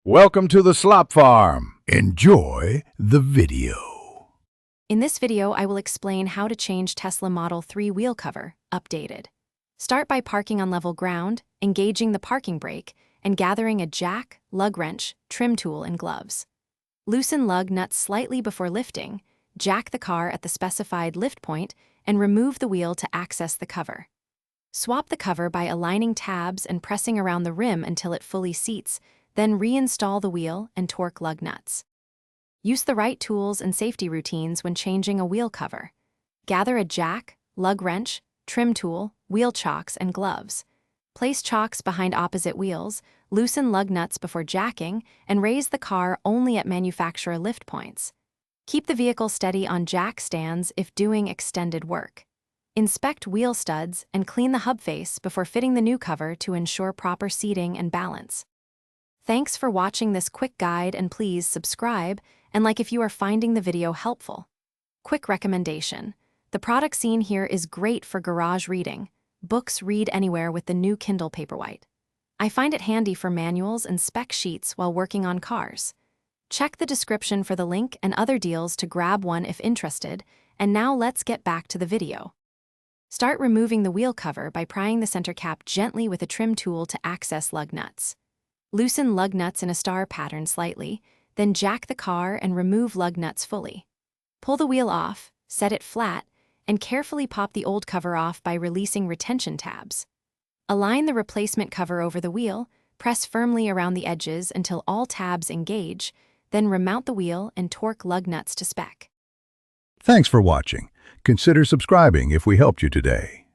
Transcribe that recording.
Welcome to the Slop Farm. Enjoy the video. In this video, I will explain how to change Tesla Model 3 wheel cover, updated. Start by parking on level ground, engaging the parking brake, and gathering a jack, lug wrench, trim tool, and gloves. Loosen lug nuts slightly before lifting, jack the car at the specified lift point, and remove the wheel to access the cover. Swap the cover by aligning tabs and pressing around the rim until it fully seats, then reinstall the wheel and torque lug nuts. Use the right tools and safety routines when changing a wheel cover. Gather a jack, lug wrench, trim tool, wheel chocks, and gloves. Place chocks behind opposite wheels, loosen lug nuts before jacking, and raise the car only at manufacturer lift points. Keep the vehicle steady on jack stands if doing extended work. Inspect wheel studs and clean the hub face before fitting the new cover to ensure proper seating and balance. Thanks for watching this quick guide, and please subscribe and like if you are finding the video helpful. Quick recommendation. The product seen here is great for garage reading. Books read anywhere with the new Kindle Paperwhite. I find it handy for manuals and spec sheets while working on cars. Check the description for the link and other deals to grab one if interested, and now let's get back to the video. Start removing the wheel cover by prying the center cap gently with a trim tool to access lug nuts. Loosen lug nuts in a star pattern slightly, then jack the car and remove lug nuts fully. Pull the wheel off, set it flat, and carefully pop the old cover off by releasing retention tabs. Align the replacement cover over the wheel, press firmly around the edges until all tabs engage, then remount the wheel and torque lug nuts to spec. Thanks for watching. Consider subscribing if we helped you today.